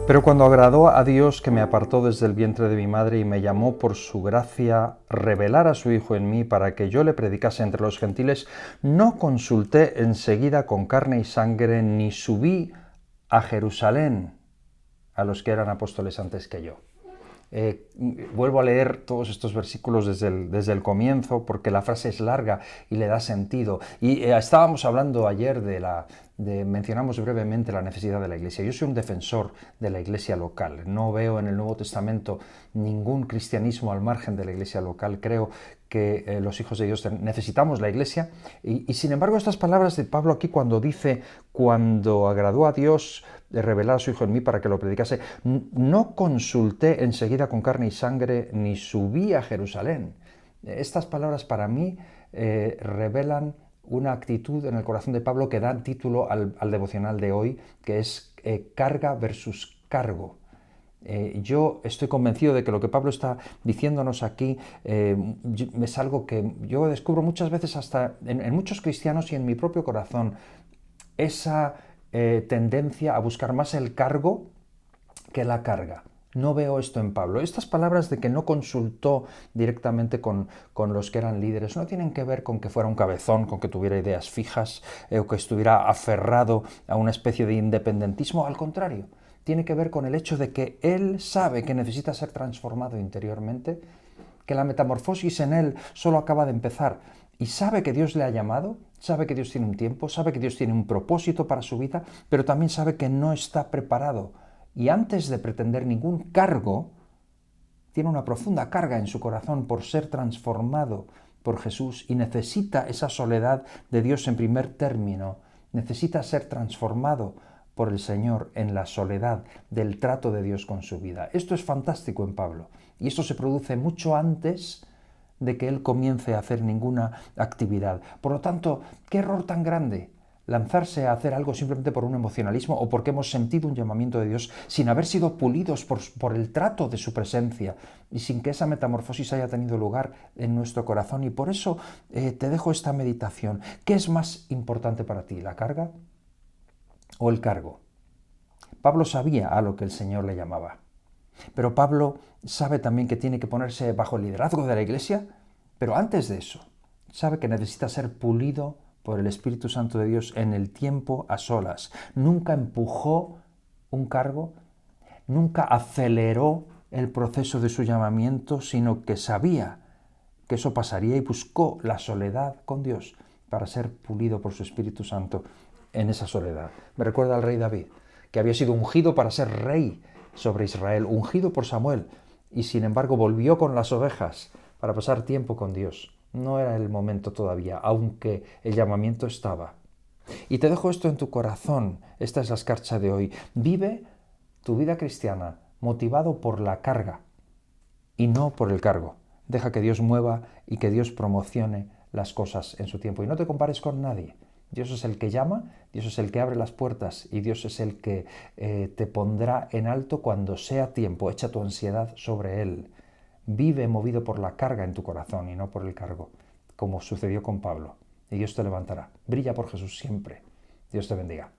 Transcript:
Pero cuando agradó a Dios, que me apartó desde el vientre de mi madre y me llamó por su gracia, revelar a su Hijo en mí para que yo le predicase entre los gentiles, no consulté enseguida con carne y sangre, ni subí a Jerusalén a los que eran apóstoles antes que yo. Vuelvo a leer todos estos versículos desde el comienzo, porque la frase es larga y le da sentido. Y estábamos hablando ayer mencionamos brevemente la necesidad de la Iglesia. Yo soy un defensor de la Iglesia local. No veo en el Nuevo Testamento ningún cristianismo al margen de la Iglesia local. Creo que los hijos de Dios necesitamos la Iglesia. Y sin embargo, estas palabras de Pablo aquí, cuando dice, cuando agradó a Dios de revelar a su Hijo en mí para que lo predicase, no consulté enseguida con carne y sangre, ni subí a Jerusalén. Estas palabras para mí revelan una actitud en el corazón de Pablo que da título al devocional de hoy, que es carga versus cargo. Yo estoy convencido de que lo que Pablo está diciéndonos aquí es algo que yo descubro muchas veces hasta en muchos cristianos y en mi propio corazón, esa tendencia a buscar más el cargo que la carga. No veo esto en Pablo. Estas palabras de que no consultó directamente con los que eran líderes no tienen que ver con que fuera un cabezón, con que tuviera ideas fijas o que estuviera aferrado a una especie de independentismo. Al contrario, tiene que ver con el hecho de que él sabe que necesita ser transformado interiormente, que la metamorfosis en él solo acaba de empezar y sabe que Dios le ha llamado, sabe que Dios tiene un tiempo, sabe que Dios tiene un propósito para su vida, pero también sabe que no está preparado. Y antes de pretender ningún cargo, tiene una profunda carga en su corazón por ser transformado por Jesús y necesita esa soledad de Dios en primer término. Necesita ser transformado por el Señor en la soledad del trato de Dios con su vida. Esto es fantástico en Pablo. Y esto se produce mucho antes de que él comience a hacer ninguna actividad. Por lo tanto, ¿qué error tan grande? Lanzarse a hacer algo simplemente por un emocionalismo o porque hemos sentido un llamamiento de Dios sin haber sido pulidos por el trato de su presencia y sin que esa metamorfosis haya tenido lugar en nuestro corazón. Y por eso te dejo esta meditación. ¿Qué es más importante para ti, la carga o el cargo? Pablo sabía a lo que el Señor le llamaba. Pero Pablo sabe también que tiene que ponerse bajo el liderazgo de la Iglesia, pero antes de eso, sabe que necesita ser pulido por el Espíritu Santo de Dios en el tiempo a solas. Nunca empujó un cargo, nunca aceleró el proceso de su llamamiento, sino que sabía que eso pasaría y buscó la soledad con Dios para ser pulido por su Espíritu Santo en esa soledad. Me recuerda al rey David, que había sido ungido para ser rey sobre Israel, ungido por Samuel, y sin embargo volvió con las ovejas para pasar tiempo con Dios. No era el momento todavía, aunque el llamamiento estaba. Y te dejo esto en tu corazón. Esta es la escarcha de hoy. Vive tu vida cristiana motivado por la carga y no por el cargo. Deja que Dios mueva y que Dios promocione las cosas en su tiempo. Y no te compares con nadie. Dios es el que llama, Dios es el que abre las puertas y Dios es el que te pondrá en alto cuando sea tiempo. Echa tu ansiedad sobre Él. Vive movido por la carga en tu corazón y no por el cargo, como sucedió con Pablo. Y Dios te levantará. Brilla por Jesús siempre. Dios te bendiga.